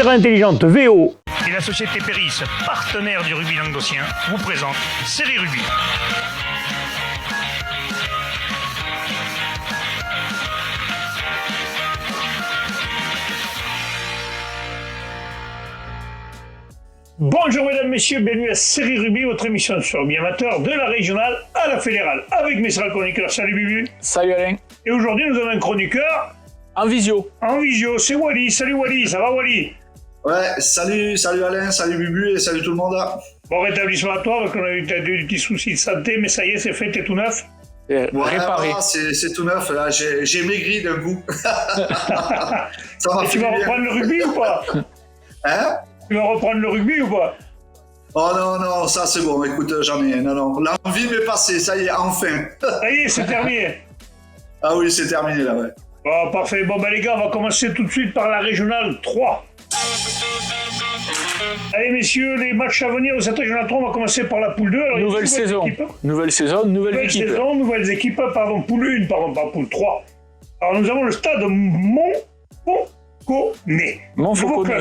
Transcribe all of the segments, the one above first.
Terre Intelligente VO et la société Péris, partenaire du rugby languedocien, vous présente Série Rugby. Bonjour mesdames, messieurs, bienvenue à Série Rugby, votre émission sur rugby amateur de la régionale à la fédérale. Avec mes chroniqueurs, salut Bubu. Salut Alain. Et aujourd'hui nous avons un chroniqueur en visio. En visio, c'est Wally. Salut Wally, ça va Wally? Ouais, salut Alain, salut Bubu et salut tout le monde. Bon rétablissement à toi, parce qu'on a eu des petits soucis de santé, mais ça y est, c'est fait, t'es tout neuf. Réparé. Ah, c'est tout neuf, là, j'ai maigri d'un coup. Ça m'a et tu vas reprendre le rugby ou pas? Hein? Tu vas reprendre le rugby ou pas? Oh non, ça c'est bon, écoute, j'en ai, non, l'envie m'est passée, ça y est, enfin. Ça y est, c'est terminé. Ah oui, c'est terminé là, ouais. Bon, parfait. Bon, les gars, on va commencer tout de suite par la régionale 3. Allez, messieurs, les matchs à venir de cette régionale 3, on va commencer par la poule 2. Alors, nouvelle saison, nouvelle équipe. Nouvelles équipes, pardon, poule 1, pardon, pas poule 3. Alors, nous avons le stade Montfauconnet.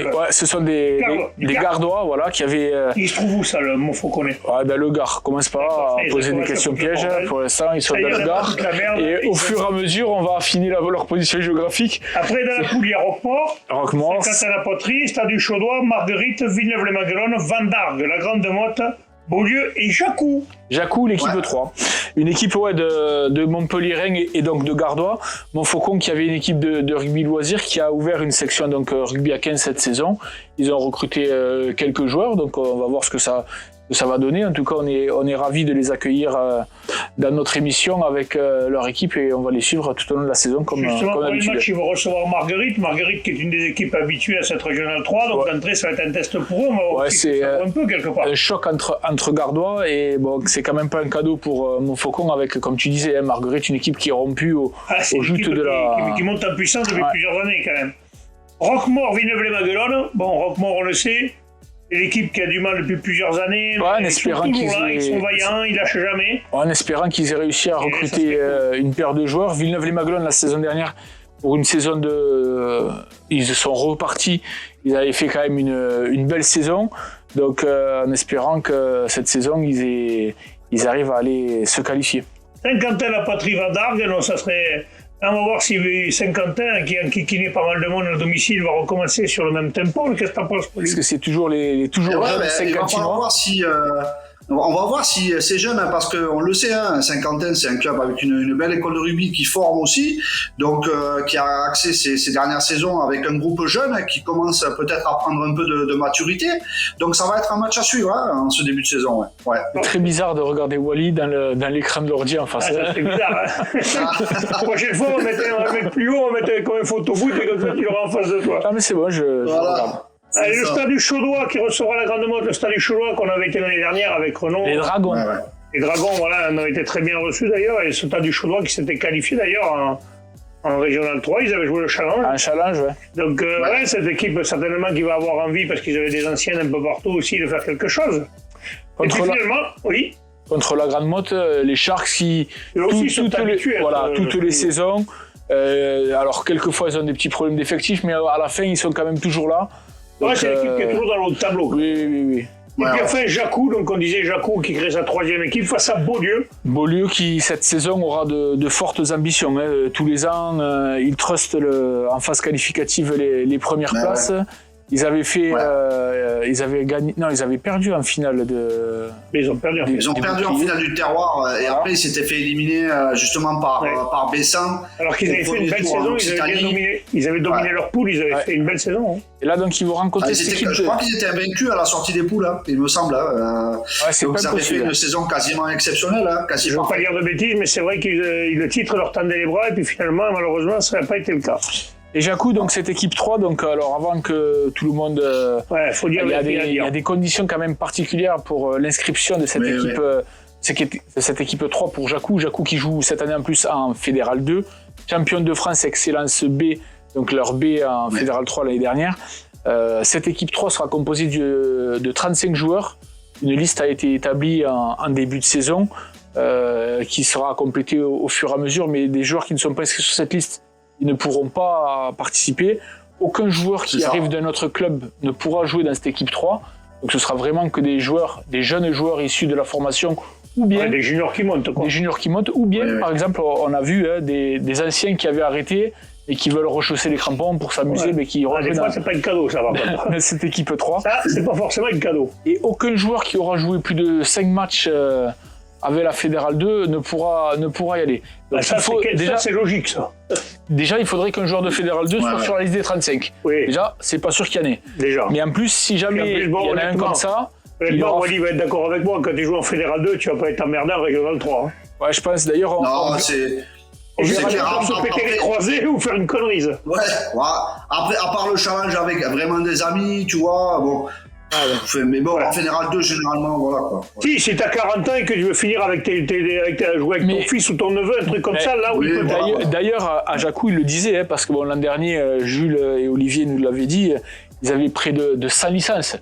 Ouais, ce sont des Gardois, voilà, qui avaient... Il se trouve où ça, le Montfauconnet? Ouais, ben le Gard. Commence pas à poser des questions pièges. Pour l'instant, ils sont dans le Gard. Et au fur et à mesure, on va affiner leur position géographique. Après, dans la poule, il y a Roquemort, Saint-Quentin-la-Poterie, Stade du Chaudois, Marguerite, Villeneuve-les-Maguelones, Vendargues, la Grande Motte, Beaulieu et Jacou. Jacou, l'équipe 3. Une équipe de Montpellier et donc de Gardois. Montfaucon qui avait une équipe de rugby loisir qui a ouvert une section donc rugby à 15 cette saison. Ils ont recruté quelques joueurs, donc on va voir ce que ça va donner. En tout cas, on est ravis de les accueillir dans notre émission avec leur équipe et on va les suivre tout au long de la saison comme justement, pour d'habitude. le match, ils vont recevoir Marguerite qui est une des équipes habituées à cette régionale 3, donc l'entrée, ça va être un test pour eux. On va voir c'est un peu quelque part. Un choc entre Gardois et bon, c'est quand même pas un cadeau pour Montfaucon avec, comme tu disais, Marguerite, une équipe qui est rompue au joutes de la... qui monte en puissance depuis plusieurs années quand même. Roquemort, Villeneuve-les-Maguelones. Bon, Roquemort, on le sait. L'équipe qui a du mal depuis plusieurs années, en espérant ils sont vaillants, ils lâchent jamais. En espérant qu'ils aient réussi à recruter une paire de joueurs. Villeneuve-les-Maguelones, la saison dernière, pour une saison ils sont repartis, ils avaient fait quand même une belle saison. Donc en espérant que cette saison, ils arrivent à aller se qualifier. Saint-Quentin-la-Poterie, Vendargues, non, ça serait... Là, on va voir si Saint-Quentin, qui a enquiquiné pas mal de monde à domicile, va recommencer sur le même tempo. Qu'est-ce que t'en penses, Pauline? Parce que c'est toujours les jeunes Saint-Quentinois. On va voir si ces jeunes, parce qu'on le sait, Saint-Quentin, c'est un club avec une belle école de rugby qui forme aussi, donc qui a accès ces dernières saisons avec un groupe jeune qui commence peut-être à prendre un peu de maturité. Donc ça va être un match à suivre en ce début de saison. Ouais. C'est très bizarre de regarder Wally dans l'écran de l'ordi en face. Ça, c'est bizarre. La prochaine fois, on va mettre plus haut, on va mettre comme un photoboot et comme ça, tu l'auras en face de toi. Ah mais c'est bon, je regarde. Allez, le Stade du Chaudois qui recevra la Grande Motte, le Stade du Chaudois qu'on avait été l'année dernière avec Renaud. Les Dragons. Les Dragons, voilà, on avait été très bien reçus d'ailleurs, et le Stade du Chaudois qui s'était qualifié d'ailleurs en Régional 3, ils avaient joué le challenge. Un challenge, ouais. Donc, cette équipe, certainement, qui va avoir envie, parce qu'ils avaient des anciennes un peu partout aussi, de faire quelque chose. Contre la Grande Motte, les Sharks qui, toutes les saisons, alors quelquefois ils ont des petits problèmes d'effectifs, mais à la fin ils sont quand même toujours là. Donc, c'est l'équipe qui est toujours dans le haut de tableau. Oui. Et puis enfin Jacou, donc on disait Jacou qui crée sa troisième équipe face à Beaulieu. Beaulieu qui cette saison aura de fortes ambitions. Tous les ans, ils trustent en phase qualificative les premières places. Ils avaient fait, ils avaient gagné, non, ils avaient perdu en finale de. Mais ils ont perdu. Ils ont perdu en finale du terroir et après ils s'étaient fait éliminer justement par Bessan. Alors qu'ils avaient fait une belle saison, ils avaient dominé leur poule, ils avaient fait une belle saison. Et là donc ils vont rencontrer cette équipe. Je crois qu'ils étaient invaincus à la sortie des poules, il me semble. Donc ça avait fait une saison quasiment exceptionnelle. Je ne veux pas dire de bêtises, mais c'est vrai que le titre leur tendait les bras et puis finalement malheureusement ça n'a pas été le cas. Et Jacou, donc cette équipe 3, donc alors avant que tout le monde, faut dire il y a des conditions quand même particulières pour l'inscription de cette cette équipe 3 pour Jacou. Jacou qui joue cette année en plus en Fédéral 2, champion de France Excellence B, donc leur B en Fédéral 3 l'année dernière. Cette équipe 3 sera composée de 35 joueurs. Une liste a été établie en début de saison qui sera complétée au fur et à mesure, mais des joueurs qui ne sont pas inscrits sur cette liste, ils ne pourront pas participer. aucun joueur qui arrive d'un autre club ne pourra jouer dans cette équipe 3. Donc ce sera vraiment que des jeunes joueurs issus de la formation ou bien des juniors qui montent. Des juniors qui montent ou bien, par exemple, on a vu des anciens qui avaient arrêté et qui veulent rechausser les crampons pour s'amuser, mais qui des fois, c'est pas un cadeau, ça va pas. Cette équipe 3. Ça, c'est pas forcément un cadeau. Et aucun joueur qui aura joué plus de 5 matchs avec la Fédérale 2 ne pourra y aller. Donc, ça, c'est logique, ça. Déjà, il faudrait qu'un joueur de Fédéral 2 soit sur la liste des 35. Oui. Déjà, c'est pas sûr qu'il y en ait. Déjà. Mais en plus, si jamais il y en a un comme ça... Wally va être d'accord avec moi, quand tu joues en Fédéral 2, tu vas pas être emmerdé en Régional 3. Hein. Ouais, je pense d'ailleurs... Non, c'est... On se péter les croisés ou faire une connerie. Ouais. Après, à part le challenge avec vraiment des amis, tu vois, bon... mais bon, en Fédéral 2, généralement, voilà quoi. Ouais. Si t'as 40 ans et que tu veux finir avec jouer avec ton fils ou ton neveu, un truc comme ça, là où il peut... D'ailleurs, à Jacou, il le disait, parce que l'an dernier, Jules et Olivier nous l'avaient dit, ils avaient près de 100 licences.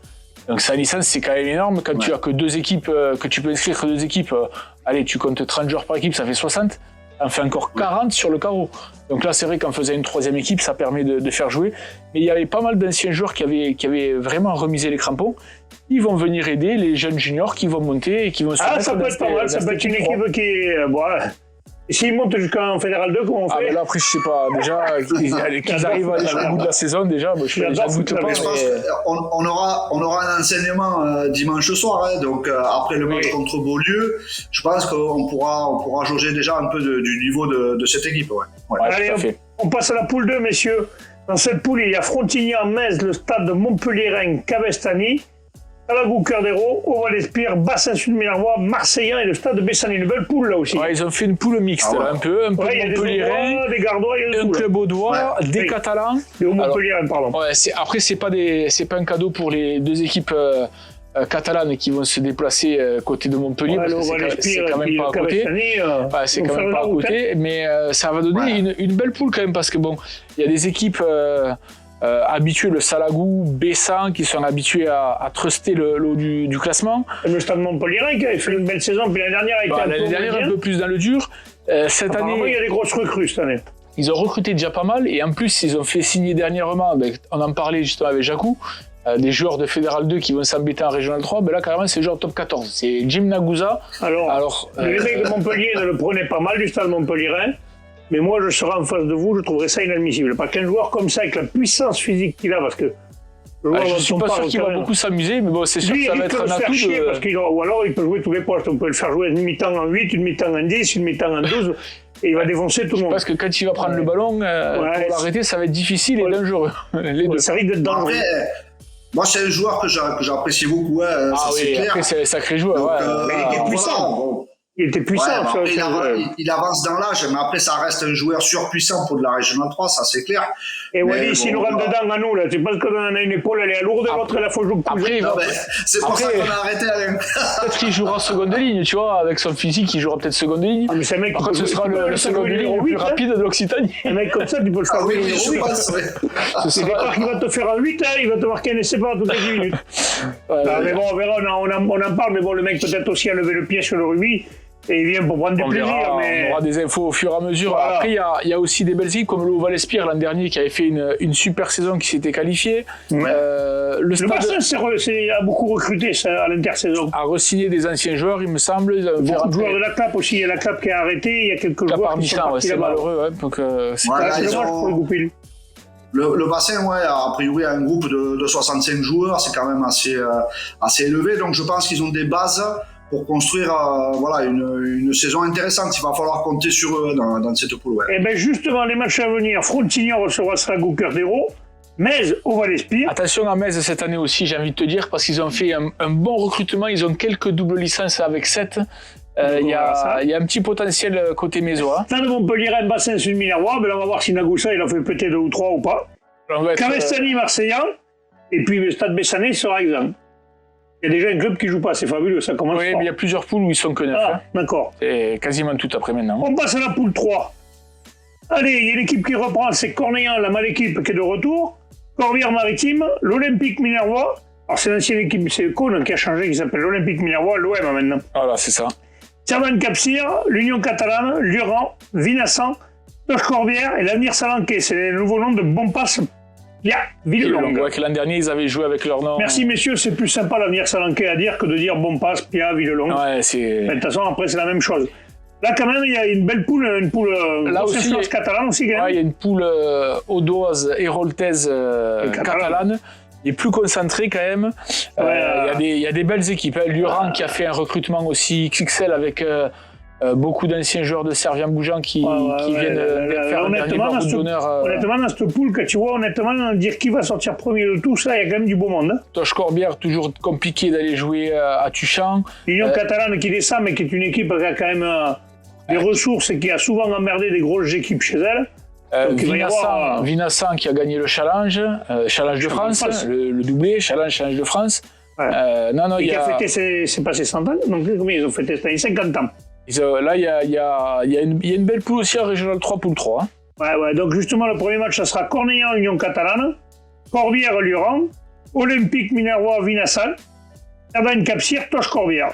Donc 100 licences, c'est quand même énorme. Quand tu as que 2 équipes, que tu peux inscrire que 2 équipes, allez, tu comptes 30 joueurs par équipe, ça fait 60. On fait encore 40 sur le carreau. Donc là, c'est vrai qu'en faisant une 3e équipe, ça permet de faire jouer. Mais il y avait pas mal d'anciens joueurs qui avaient vraiment remisé les crampons. Ils vont venir aider les jeunes juniors qui vont monter et qui vont se mettre ça peut être pas mal. Ça peut être une équipe qui est... Et s'ils montent jusqu'en Fédéral 2, comment on fait? Là, après, je sais pas. Déjà, qu'ils arrivent à aller jusqu'au bout de la saison, déjà, je ne doute pas. Je pense qu'on aura un enseignement dimanche soir. Donc, après le match contre Beaulieu, je pense qu'on pourra jauger déjà un peu du niveau de cette équipe. Allez, on passe à la poule 2, messieurs. Dans cette poule, il y a Frontignan, Metz, le stade de Montpellier-Rennes, Cabestany, Salagou, Cœur d'Hérault, Oval-Espire, Bassin-Sud-Minervois, Marseillan et le stade de Bessany. Une belle poule là aussi. Ouais, ils ont fait une poule mixte, un peu Montpellier-Rennes, des Gardois, un club audois, des Catalans. Des Montpellier-Rennes, pardon. Après, c'est pas un cadeau pour les 2 équipes catalanes qui vont se déplacer côté de Montpellier, parce que c'est quand même pas à côté. C'est quand même pas à côté, mais ça va donner une belle poule quand même, parce que il y a des équipes habitués, le Salagou, Bessan, qui sont habitués à truster le haut du classement. Le stade Montpellier qui avait fait une belle saison, puis l'année dernière un peu plus dans le dur. Cette année, il y a des grosses recrues cette année. Ils ont recruté déjà pas mal, et en plus ils ont fait signer dernièrement, on en parlait justement avec Jacou, des joueurs de Fédéral 2 qui vont s'embêter en Régional 3, là carrément c'est joueur top 14. C'est Jim Nagusa. Alors les mecs de Montpellier ne le prenaient pas mal du stade Montpellier. Mais moi, je serai en face de vous, je trouverais ça inadmissible. Pas qu'un joueur comme ça, avec la puissance physique qu'il a, parce que... je ne suis pas sûr qu'il va beaucoup s'amuser, mais c'est sûr que ça va être un atout. Ou alors, il peut jouer tous les postes. On peut le faire jouer une mi-temps en 8, une mi-temps en 10, une mi-temps en 12, et il va défoncer tout le monde. Parce que quand il va prendre le ballon, pour l'arrêter, ça va être difficile et dangereux. Les deux. Ça risque d'être dangereux. Moi, c'est un joueur que j'apprécie beaucoup, c'est clair. Après, c'est un sacré joueur. Mais il était puissant. Il était puissant. Il avance dans l'âge, mais après, ça reste un joueur surpuissant pour de la Régional 3, ça c'est clair. Et Wally, s'il nous rentre dedans à nous, là, tu penses qu'on a une épaule, elle est alourde, l'autre, elle a faut jouer plus. C'est pour ça qu'on a arrêté Alain. Peut-être qu'il jouera seconde ligne, tu vois, avec son physique, il jouera peut-être seconde ligne. Mais c'est un mec Par contre, ce sera le seconde ligne le plus rapide de l'Occitanie. Un mec comme ça, tu peux le faire jouer numéro 8. C'est pas qu'il va te faire un 8, il va te marquer un essai par toutes les 10 minutes. Mais bon, on verra, on en parle, mais bon, le mec peut-être aussi a levé le pied sur le rugby. Et il vient pour prendre du plaisir. On aura des infos au fur et à mesure. Voilà. Après, il y a aussi des belles équipes comme le Oval-Espire l'an dernier qui avait fait une super saison, qui s'était qualifié. Le Bassin a beaucoup recruté à l'intersaison. A re-signé des anciens joueurs, il me semble. Beaucoup de joueurs de la CLAP aussi. Il y a la CLAP qui a arrêté. Il y a quelques joueurs qui sont partis c'est là-bas. malheureux. Donc, c'est dommage pour les Goupil. Le bassin, a priori, a un groupe de 65 joueurs. C'est quand même assez élevé. Donc, je pense qu'ils ont des bases pour construire une saison intéressante. Il va falloir compter sur eux dans cette poule. Et bien justement, les matchs à venir, Frontignan recevra Salagou, Cœur d'Hérault, Metz, Oval-Espire. Attention à Metz cette année aussi, j'ai envie de te dire, parce qu'ils ont fait un bon recrutement, ils ont quelques doubles licences avec 7. Il y a un petit potentiel côté mésois. Stade de Montpellier, Bassin, Sud-Minervois, là on va voir si Nagusa il a fait péter 2 ou 3 ou pas. Cabestany, Marseillan, et puis le stade Bessany sera exempt. Il y a déjà un club qui joue pas, c'est fabuleux, ça commence. Oui, mais il y a plusieurs poules où ils sont que 9. D'accord. C'est quasiment tout après maintenant. On passe à la poule 3. Allez, il y a une équipe qui reprend, c'est Cornéllan, la mal-équipe qui est de retour. Corbière-Maritime, l'Olympique Minervois. Alors c'est l'ancienne équipe, c'est Cône qui a changé, qui s'appelle l'Olympique Minervois, l'OM maintenant. Voilà, c'est ça. Servan-Capcir, l'Union Catalane, Lurhan, Vinassan, Torche-Corbière et l'Avenir Salanquet. C'est le nouveau nom de Bompas Villelongue. Ouais, que l'an dernier, ils avaient joué avec leur nom. Merci messieurs, c'est plus sympa l'avenir salanquais à dire que de dire Bonpass, Pia, Villelongue. Ouais, c'est... De toute façon, après, c'est la même chose. Là, quand même, il y a une belle poule là aussi, influence catalane aussi. Quand même. Ouais, il y a une poule audoise, héroltaise catalane. Il est plus concentré quand même. Il y a des belles équipes. Luran qui a fait un recrutement aussi XXL avec beaucoup d'anciens joueurs de Servien-Bougeant qui viennent faire un dernier barreau d'honneur. Honnêtement, dans cette poule, quand tu vois, honnêtement, dire qui va sortir premier de tout ça, il y a quand même du beau monde. Hein. Toche Corbière, toujours compliqué d'aller jouer à Tuchan. L'Union catalane qui descend, mais qui est une équipe qui a quand même des ressources et qui a souvent emmerdé des grosses équipes chez elle. Vinassan qui a gagné le challenge de France, le doublé, challenge de France. Ouais. Et qui a fêté ses 100 ans, donc combien ils ont fêté cette année 50 ans. Là, il y a une belle poule aussi en Régional 3, poule 3. Hein. Ouais, donc justement, le premier match, ça sera Cornillon, Union catalane, Corbière, Luran, Olympique, Minervois, Vinassan, Cerdagne, Cap-Cyr, Toche, Corbière.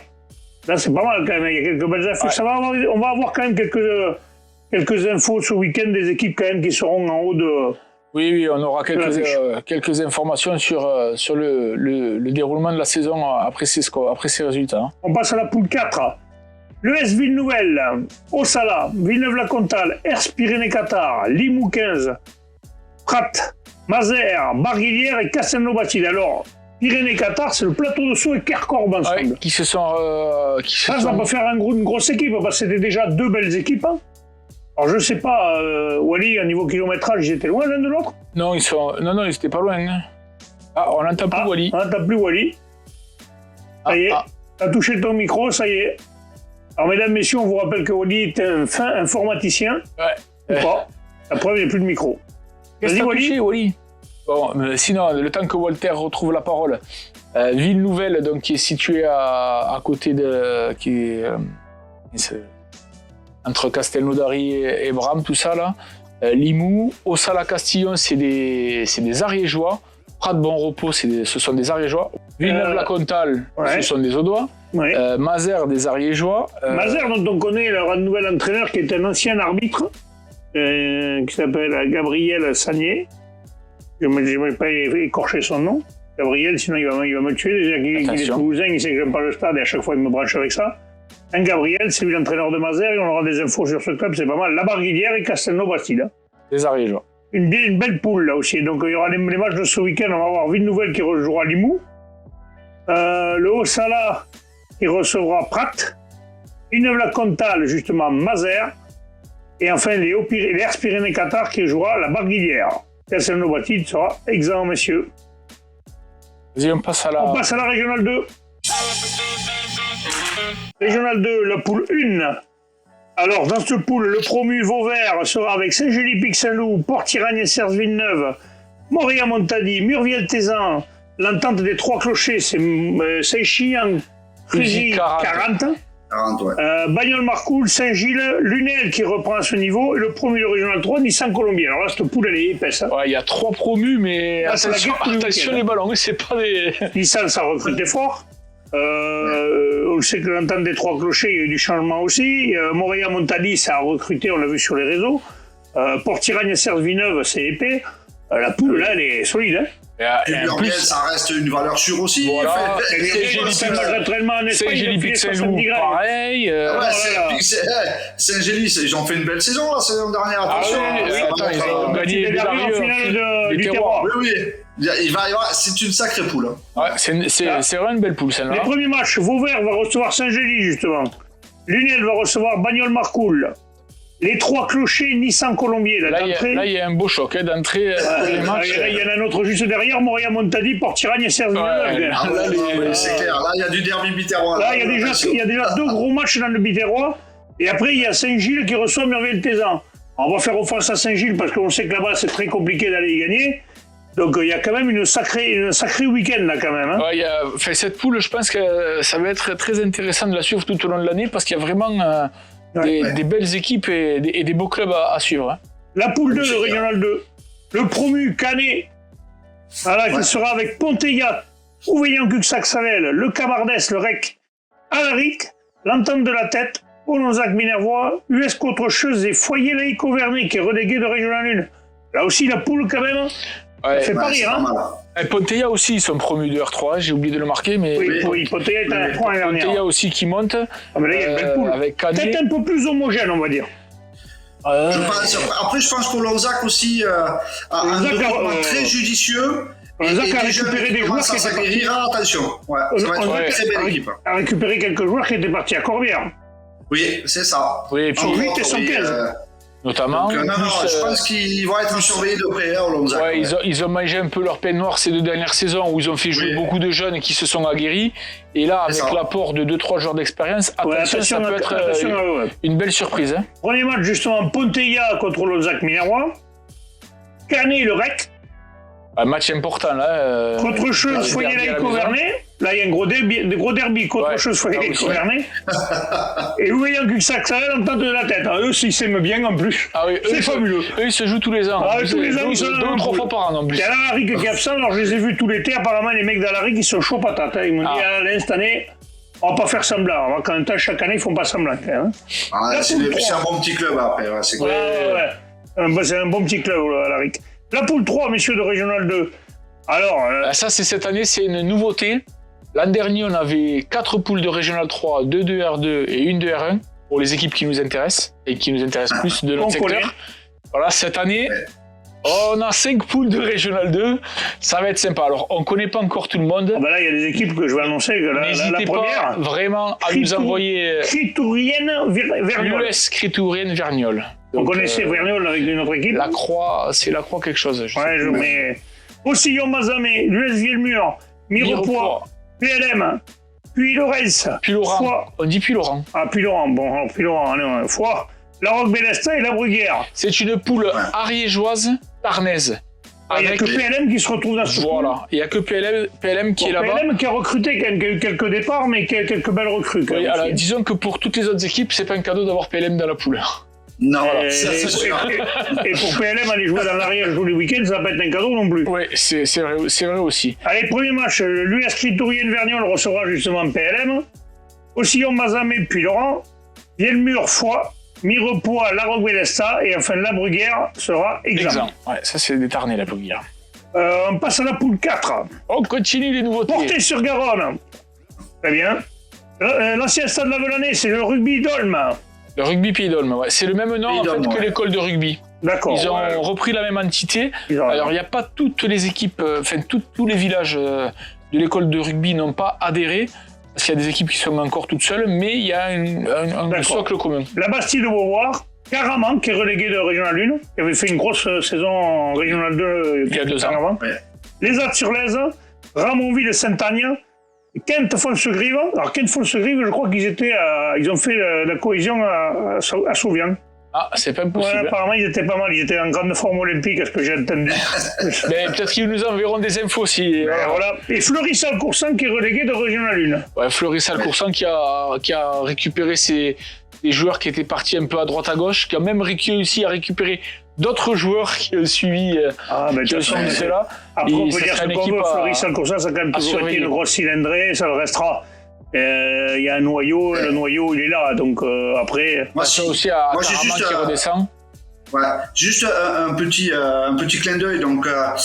Là, c'est pas mal quand même, il y a quelques belles infos. Ouais. On va avoir quand même quelques infos ce week-end des équipes quand même qui seront en haut de... Oui, on aura quelques informations sur le déroulement de la saison après ces résultats. Hein. On passe à la poule 4. L'ES Ville-Nouvelle, Ossala, Villeneuve-la-Comtale, Ers-Pyrénées-Qatar, Limoux 15, Prat, Mazères, Barguilière et Castelnau-Bastide. Alors, Pyrénées-Qatar, c'est le plateau de Sceaux et Kercorbe ensemble. Ouais, Ça peut faire une grosse équipe, parce que c'était déjà deux belles équipes. Hein. Alors je sais pas, Wally, à niveau kilométrage, ils étaient loin l'un de l'autre? Non, ils étaient pas loin. Hein. Ah, on n'entend plus Wally. On n'entend plus Wally. Ça y est, t'as touché ton micro, ça y est. Alors mesdames, messieurs, on vous rappelle que Wally est un fin informaticien. Ouais. Ou pas. La preuve, il n'y a plus de micro. Qu'est-ce que t'as touché, Wally? Bon, mais sinon, le temps que Walter retrouve la parole, Ville-Nouvelle, donc qui est située à côté de... entre Castelnaudary et Bram, tout ça là. Limoux, Ossala-Castillon, c'est des Ariégeois. Prat Bon Repos, ce sont des Ariégeois. Villeneuve-la-Comtale, ce sont des Audois. Ouais. Mazères, des Ariégeois. Mazères, dont on connaît leur nouvel entraîneur, qui est un ancien arbitre, qui s'appelle Gabriel Sagné. Je ne vais pas écorcher son nom. Gabriel, sinon il va me tuer. Déjà qu'il est toulousain, il sait que j'aime pas le stade et à chaque fois il me branche avec ça. Un Gabriel, c'est lui l'entraîneur de Mazères et on aura des infos sur ce club, c'est pas mal. La Barguilière et Castelnau-Bastide. Des Ariégeois. Une belle poule là aussi. Donc il y aura les matchs de ce week-end. On va avoir Ville-Nouvelle qui rejouera Limoux. Le Haut-Sala qui recevra Prat. Villeneuve-la-Comtale, justement, Mazères. Et enfin les Ers-Pyrénées-Qatar qui jouera la Barguilière. Castelnau-Bastide sera exempt, messieurs. Vas-y, on passe à la Régionale 2. Régionale 2, la poule 1. Alors, dans cette poule, le promu Vauvert sera avec Saint-Gély-Pic-Saint-Loup, Port-Tiragne-Serge-Villeneuve, Moria-Montady, Murviel-Tézan. L'entente des trois clochers, c'est Saint-Chian, Frézy, 40. 40, ouais. Bagnols-Marcoul, Saint-Gilles, Lunel qui reprend à ce niveau, et le promu de Régional 3, Nissan-Colombier. Alors là, cette poule, elle est épaisse. Hein. Ouais, il y a 3 promus, mais attention les ballons, c'est pas des... Nissan, ça recrutait fort. On sait que l'entente des trois clochers, il y a eu du changement aussi. Montady, ça a recruté, on l'a vu sur les réseaux. Port-Tiragne-Serge-Villeneuve, c'est épais. La poule, là, elle est solide. Hein. Et Murviel, ça reste une valeur sûre aussi. Voilà. Saint-Gély-Pic-Saint-Loup, pareil. Saint-Gély, ils ont fait une belle saison la saison dernière. Attention. Ils ont gagné des finale du terroir. Oui. Il va y avoir, c'est une sacrée poule. Ouais, c'est vraiment une belle poule celle-là. Les premiers matchs, Vauvert va recevoir Saint-Gély justement. Lunel va recevoir Bagnols-Marcoul. Les trois clochers, Nissan-Colombier. Là, il y a un beau choc d'entrée pour les matchs. Il y en a un autre juste derrière, Moria-Montady, Port-Tiragne et Serge-Villeneuve. C'est clair, là, il y a du derby biterrois. Là, il y a déjà 2 gros matchs dans le biterrois. Et après, il y a Saint-Gilles qui reçoit Murviel-Tézan. On va faire offense à Saint-Gilles parce qu'on sait que là-bas, c'est très compliqué d'aller y gagner. Donc il y a quand même une sacrée week-end là quand même. Hein. Ouais, cette poule, je pense que ça va être très intéressant de la suivre tout au long de l'année parce qu'il y a vraiment des belles équipes et des beaux clubs à suivre. Hein. La poule 2, le Régional 2. Le promu Canet, qui sera avec Ponteillat, Ouveillan-Cuxac-Salel, le Cabardès, le Rec, Alaric, l'Entente de la Tête, Olonzac-Minervois, US Côte-Rocheuse et Foyer-Laïc-Auvernay qui est relégué de Régional 1. Là aussi, la poule quand même. Ça fait pas rire, hein. Et Ponteilla aussi, ils sont promus de R3, j'ai oublié de le marquer, mais... Oui, Ponteilla est à R3 l'année dernière. Ponteilla aussi qui monte. Ah, mais là, il y a une belle poule. Avec Canet. Peut-être un peu plus homogène, on va dire. Après, je pense que Lonzac aussi a un développement très judicieux. Lonzac a récupéré des joueurs qui étaient partis. Attention, ça va être une très belle équipe. A récupéré quelques joueurs qui étaient partis à Corbière. Oui, c'est ça. Oui, et puis 8 et 115. Notamment. Donc, je pense qu'ils vont être surveillés de près au Lonzac. Ouais, ils ont mangé un peu leur peine noire ces 2 dernières saisons où ils ont fait jouer beaucoup de jeunes qui se sont aguerris. Et là, avec l'apport de 2-3 joueurs d'expérience, attention, ça peut être une belle surprise. Hein. Premier match, justement, Ponteilla contre Lonzac Minervois. Canet le REC. Un match important là. Contre Cheuse, Foyer-Laïc-Auvernay. Là, il y a un gros derby contre Cheuse, Foyer-Laïc-Auvernay. Et Ouveillan Cuxac, ça va l'entente de la tête. Eux, ils s'aiment bien en plus. Ah oui, c'est fabuleux. Eux, ils se jouent tous les ans. Ah, tous les ans, ils sont 2 ou 3 fois par an en plus. Il y a l'Alaric qui est absent, alors je les ai vus tout l'été. Apparemment, les mecs d'Alaric, ils sont chauds patates. Ils m'ont dit, cette année, on va pas faire semblant. Quand même, chaque année, ils font pas semblant. Hein. C'est un bon petit club après. C'est cool. C'est un bon petit club, Alaric. La poule 3, messieurs de Régional 2. Alors, ça, c'est cette année, c'est une nouveauté. L'an dernier, on avait 4 poules de Régional 3, 2 de R2 et 1 de R1 pour les équipes qui nous intéressent et qui nous intéressent plus de notre secteur. Voilà, cette année, on a 5 poules de Régional 2. Ça va être sympa. Alors, on ne connaît pas encore tout le monde. Là, il y a des équipes que je vais annoncer. N'hésitez pas vraiment à nous envoyer Critourienne-Vergnol. l'US Critourienne-Vergnol. On connaissait Vergnol avec une autre équipe. La Croix, c'est la Croix quelque chose. Mais Roussillon-Mazamé, l'US Vielmur, Mirepoix, PLM, Puy-Laurens, Puy-Laurent. On dit Puy-Laurent. Ah, Puy-Laurent, bon, alors Puy-Laurent, Foix, La Roque-Bélestin et La Bruguière. C'est une poule ariégeoise, tarnaise. Il n'y a que PLM qui se retrouve dans ce poule. Voilà, il n'y a que PLM qui est là-bas. PLM qui a recruté quand même, qui a eu quelques départs, mais qui a quelques belles recrues. Oui, alors, disons que pour toutes les autres équipes, c'est pas un cadeau d'avoir PLM dans la poule. Non, et pour PLM, aller jouer dans l'arrière tous les week-ends, ça va pas être un cadeau non plus. Oui, c'est vrai aussi. Allez, premier match, l'US Critourienne-Vergnol recevra justement PLM. Roussillon-Mazamé, puis Laurent. Vielmur, Foix. Mirepoix, La Roque-Bélestin. Et enfin, La Bruguère sera exempt. Ouais, ça, c'est détarné, La Bruguère. On passe à la poule 4. On continue les nouveautés. Portée-sur-Garonne. Très bien. L'ancien stade de la Velanais, c'est le rugby d'Olme. Le rugby Pays d'Olme, ouais. C'est le même nom en fait, que l'école de rugby. D'accord. Ils ont repris la même entité. Alors, il n'y a pas toutes les équipes, tous les villages de l'école de rugby n'ont pas adhéré, parce qu'il y a des équipes qui sont encore toutes seules, mais il y a un socle commun. La Bastille de Beauvoir, Caraman, qui est relégué de Régional 1, qui avait fait une grosse saison en Régional 2 il y a 2 ans. Ouais. Les Attes-sur-Lèze, Ramonville et Saint-Agnan, Kent-Fonsegrive. Alors Kent-Fonsegrive, je crois ils ont fait la cohésion à Souvian. Ah, c'est pas possible. Ouais, apparemment, ils étaient pas mal. Ils étaient en grande forme olympique, à ce que j'ai entendu. Mais peut-être qu'ils nous enverront des infos si. Voilà. Et Fleury-Salcoursan qui est relégué de Régional 1. Ouais, Fleury-Salcoursan qui a récupéré des joueurs qui étaient partis un peu à droite à gauche, qui a même réussi à récupérer d'autres joueurs qui ont suivi ceux-là. Après, on peut dire ce qu'on veut. Fleury-Salcoursan, ça a quand même toujours été une grosse cylindrée, ça le restera. Il y a un noyau, le noyau il est là, donc après. Moi, c'est aussi à Caraman qui redescend. Voilà. Juste un petit clin d'œil donc à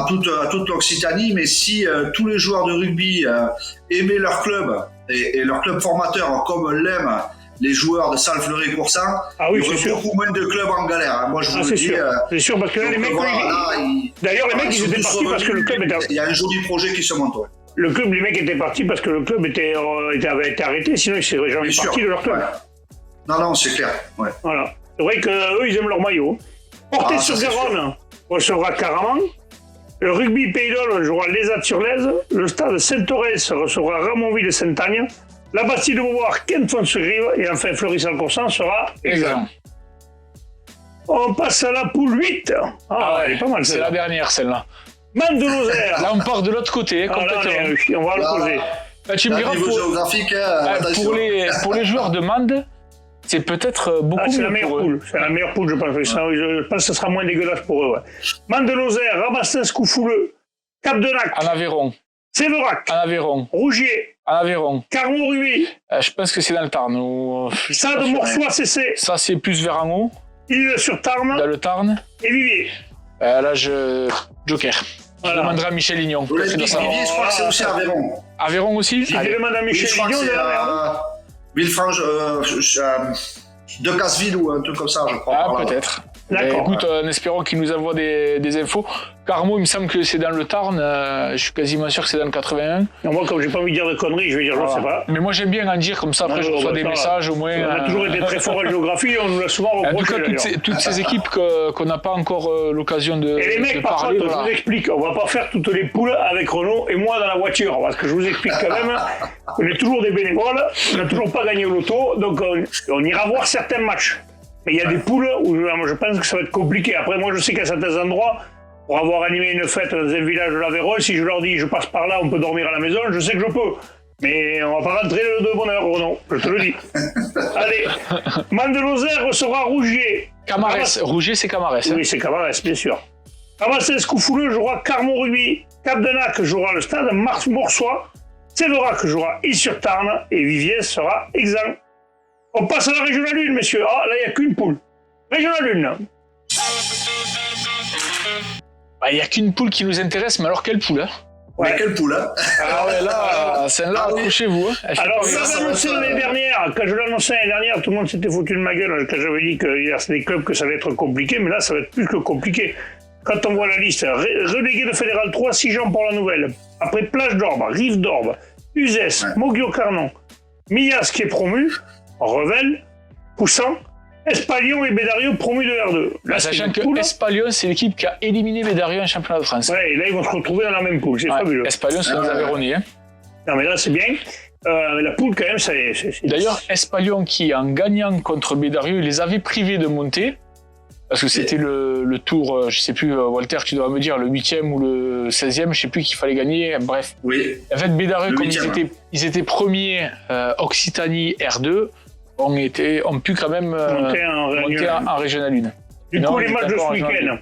toute l'Occitanie, mais si tous les joueurs de rugby aimaient leur club et leur club formateur comme l'aiment les joueurs de Salle-Fleury-Coursan, il y aurait beaucoup moins de clubs en galère. Moi, je vous le dis. C'est sûr, parce que là, les mecs. D'ailleurs, les mecs, ils étaient partis parce que le club était. Il y a un joli projet qui se monte. Ouais. Le club, les mecs étaient partis parce que le club avait été arrêté, sinon ils seraient jamais partis de leur club. Ouais. Non, c'est clair. Ouais. Voilà. C'est vrai qu'eux, ils aiment leur maillot. Portée-sur-Garonne recevra Caraman. Le rugby Pays d'Olme jouera les Attes-sur-Lèze. Le stade Saint-Orès recevra Ramonville et Saint-Agnan. La Bastille de Beauvoir, Kent-Fonsegrive. Et enfin, Fleury-Salcoursan sera exempt. On passe à la poule 8. Elle est pas mal, c'est la dernière, celle-là. Man de Lozère. Là, on part de l'autre côté, complètement. On va le poser. Tu me diras, pour les joueurs de Mende, c'est peut-être beaucoup mieux pour eux. C'est la meilleure poule, je pense. Je pense que ce sera moins dégueulasse pour eux. Ouais. Man de Lozère, Rabastens-Coufouleux, Cap-de-Nac. En Aveyron. Séverac. En Aveyron. Rougier. En Aveyron. Carmont-Rubis. Je pense que c'est dans le Tarn. Sade-Morfoy-CC. Ça, c'est plus vers en haut. Île-sur-Tarn. Dans le Tarn. Et Vivier. Là, Joker. Voilà. Je demanderai à Michel Lignon. L'Olympique Viviers, je crois que c'est aussi Aveyron. Aveyron aussi. Si tu demandes à Michel Lignon, Villefranche, Decazeville ou un truc comme ça, je crois. Ah, peut-être. D'accord. Écoute, en espérant qu'il nous envoie des infos. Carmo, il me semble que c'est dans le Tarn. Je suis quasiment sûr que c'est dans le 81. Non, moi, comme j'ai pas envie de dire de conneries, je vais dire, je ne sais pas. Mais moi, j'aime bien en dire comme ça. Après, je reçois des messages au moins. On a toujours été très fort en géographie, on nous l'a souvent reproché. En tout cas, toutes ces équipes qu'on n'a pas encore l'occasion de Et les mecs, de par parler. contre, je vous explique, on va pas faire toutes les poules avec Renaud et moi dans la voiture, parce que je vous explique quand même, on est toujours des bénévoles, on n'a toujours pas gagné au loto, donc on ira voir certains matchs. Mais il y a des poules où je pense que ça va être compliqué. Après, moi, je sais qu'à certains endroits, pour avoir animé une fête dans un village de l'Aveyron, si je leur dis je passe par là, on peut dormir à la maison, je sais que je peux. Mais on va pas rentrer de bonne heure, Renaud, je te le dis. Allez, Mande-Lozère recevra Rougier. Camarès. Rougier, c'est Camarès. Oui, c'est Camarès, bien sûr. Camarès Coufouleux jouera Carmont Rugby. Capdenac jouera le stade Morsois. Séverac jouera Is-sur-Tarn. Et Viviers sera exempt. On passe à la Régionale 1, messieurs. Ah, là, il n'y a qu'une poule. Régionale 1. Il n'y a qu'une poule qui nous intéresse, mais alors quelle poule hein? Mais quelle poule, hein? Ah ouais, là, celle-là, accrochez-vous. Hein. Alors, je l'avais annoncé l'année dernière. Quand je l'ai annoncé l'année dernière, tout le monde s'était foutu de ma gueule quand j'avais dit qu'il y a des clubs que ça allait être compliqué, mais là, ça va être plus que compliqué. Quand on voit la liste, relégué de Fédéral 3, Sijan pour la Nouvelle. Après Plage d'Orbe, Rive d'Orbe, Uzès, Moguio-Carnon, Millas qui est promu, Revel, Poussan, Espalion et Bédario promus de R2. Là, sachant que Espalion, c'est l'équipe qui a éliminé Bédario en championnat de France. Ouais, et là, ils vont se retrouver dans la même poule. C'est fabuleux. Espalion, c'est les Aveyronais. Hein. Non, mais là, c'est bien. La poule, quand même, c'est... D'ailleurs, Espalion, qui, en gagnant contre Bédario, il les avait privés de monter. Parce que c'était le tour, je sais plus, Walter, tu dois me dire, le 8e ou le 16e, je sais plus qu'il fallait gagner, bref. Oui. En fait, Bédario, comme ils étaient premiers Occitanie R2, ont pu quand même monter en Régional 1. Du coup, les matchs de ce week-end.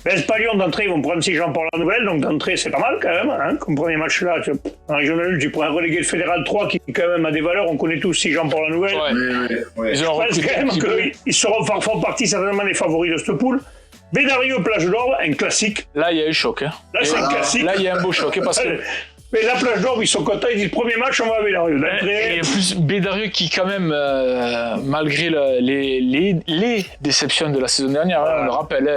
Espalion d'entrée, ils vont prendre 6 gens pour la Nouvelle, donc d'entrée, c'est pas mal quand même. Hein, comme premier match là, en Régional 1, tu prends un relégué de Fédéral 3 qui quand même a des valeurs, on connaît tous 6 gens pour la Nouvelle. Ouais. Je pense quand même qu'ils font partie certainement des favoris de cette poule. Bédario, Plage d'Orbe, un classique. Là, il y a eu choc. Hein. Là, c'est un classique. Là, il y a un beau choc, parce que... Mais la Plage d'Orbe, ils sont contents, ils disent premier match, on va à Bédario. Et en plus, Bédario qui, quand même, malgré les déceptions de la saison dernière, on le rappelle,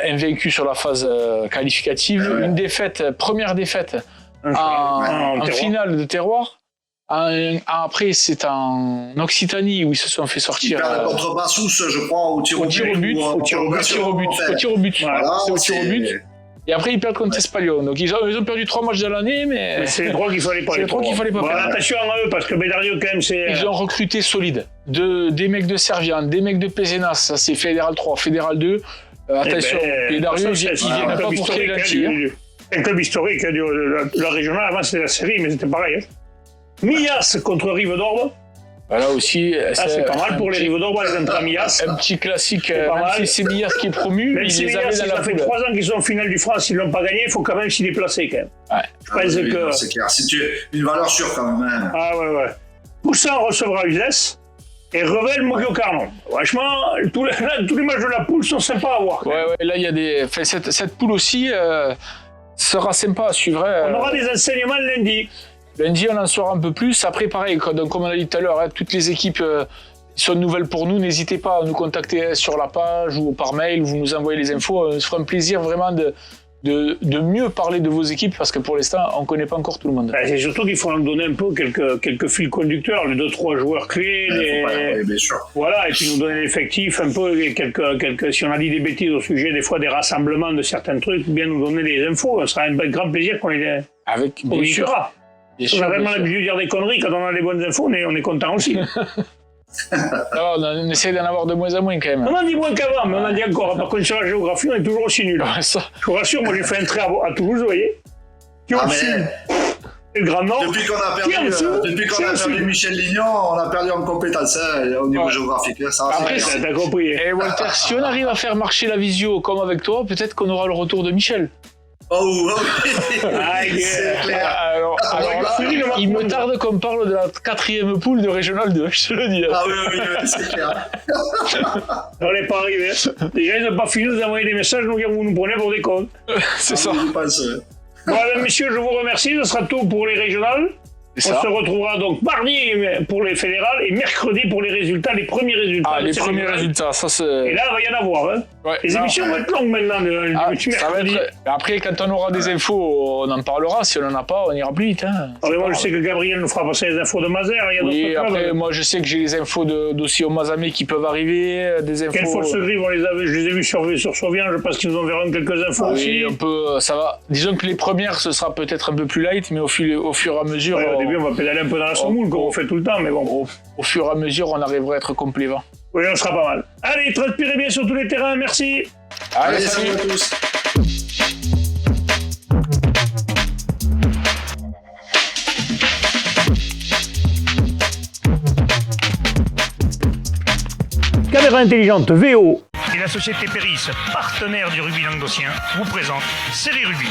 invaincu sur la phase qualificative, une défaite, première défaite en finale de terroir. Après, c'est en Occitanie où ils se sont fait sortir. Ils perdent contre Bassous, je crois, au tir au but. Au tir au but. Voilà, c'est au tir au but. Et après, ils perdent contre Espalion. Donc, ils ont perdu 3 matchs de l'année, mais c'est les 3 qu'il fallait pas. C'est les 3 qu'il fallait pas faire. Attention à eux, parce que Bédario, quand même, c'est... Ils ont recruté solide. Des mecs de Servian, des mecs de Pézenas. Ça, c'est Fédéral 3, Fédéral 2. Attention, Bédario, ils viennent pas pour créer la tire. C'est un club historique de la régionale. Avant, c'était la série, mais c'était pareil. Hein. Millas contre Rive d'Orbe. Là aussi, c'est pas mal pour les Rive d'Orbe, les entrées à Millas. Un petit classique, même si c'est Millas qui est promu, même si Millas, ça fait 3 ans qu'ils sont en finale du France, ils ne l'ont pas gagné, il faut quand même s'y déplacer quand même. Ouais. Je pense que... C'est clair, c'est une valeur sûre quand même. Hein. Ah ouais. Poussin recevra Uzès et Revel Moguio-Carnon. Franchement, tous les matchs de la poule sont sympas à voir. Ouais, là il y a des... Enfin, cette poule aussi sera sympa à suivre. On aura des enseignements lundi. Lundi, on en saura un peu plus. Après, pareil, comme on a dit tout à l'heure, toutes les équipes sont nouvelles pour nous. N'hésitez pas à nous contacter sur la page ou par mail. Vous nous envoyez les infos. On se fera un plaisir vraiment de mieux parler de vos équipes parce que pour l'instant, on ne connaît pas encore tout le monde. C'est surtout qu'il faut en donner un peu quelques fils conducteurs, les 2-3 joueurs clés. Oui, bien sûr. Voilà, et puis nous donner l'effectif, un peu, si on a dit des bêtises au sujet des fois des rassemblements de certains trucs, bien nous donner les infos. Ce sera un grand plaisir qu'on les bien sûr. On a vraiment l'habitude de dire des conneries, quand on a les bonnes infos, on est content aussi. Alors, on essaie d'en avoir de moins en moins quand même. On en dit moins qu'avant, mais on en dit encore. Par contre, sur la géographie, on est toujours aussi nul. Ouais, ça. Je vous rassure, moi j'ai fait un trait à Toulouse, vous voyez. Qui au sud. Et le Grand Nord. Depuis qu'on a perdu Michel Lignon, on a perdu en compétence au niveau géographique. Ça, après, t'as compris. Et Walter, si on arrive à faire marcher la visio comme avec toi, peut-être qu'on aura le retour de Michel. Oh, c'est clair. Alors, Alors là, il me tarde qu'on parle de la 4e poule de Régional 2, je te le dis. Ah oui, c'est clair. On n'est pas arrivé. Déjà, ils n'ont pas fini de nous envoyer des messages, donc vous nous prenez pour des cons. C'est ça. Je pense, Voilà, messieurs, je vous remercie. Ce sera tout pour les régionales. On se retrouvera donc mardi pour les fédérales et mercredi pour les résultats, les premiers résultats. Ah, les premiers résultats, ça c'est... Et là, il va y en avoir. Hein. Ouais, les émissions vont être longues maintenant. Ça va être... Après, quand on aura des infos, on en parlera. Si on n'en a pas, on ira plus vite. Hein. Moi, je sais que Gabriel nous fera passer les infos de Mazères. Oui, après, moi, je sais que j'ai les infos d'aussi au Mazamet qui peuvent arriver. Des infos... Quelle fausse grive, je les ai vus sur Sauvian. Je pense qu'ils nous enverront quelques infos aussi. Un peu, ça va. Disons que les premières, ce sera peut-être un peu plus light, mais au fur et à mesure... Ouais, au début, on va pédaler un peu dans la semoule, comme on fait tout le temps, mais bon. Au fur et à mesure, on arrivera à être complet. Oui, on sera pas mal. Allez, transpirez bien sur tous les terrains, merci. Allez, salut à tous. Caméra intelligente VO. Et la société Péris, partenaire du rugby languedocien, vous présente Série Rugby.